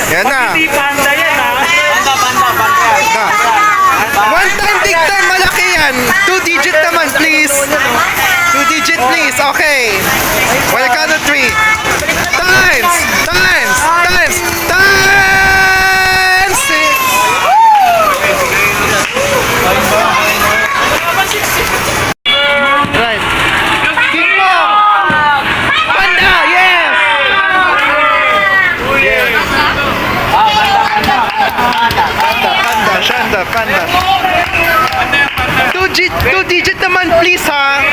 Yan na. Hindi panda yan, ha? Na. One time tigtan, malaki yan. 2-digit naman, please. 2-digit, please. Okay. When I count to 3. Times! Times! Times! Times! Right. King Kong! Panda! Yes! Yes. Panda. 2-digit naman, please, ha?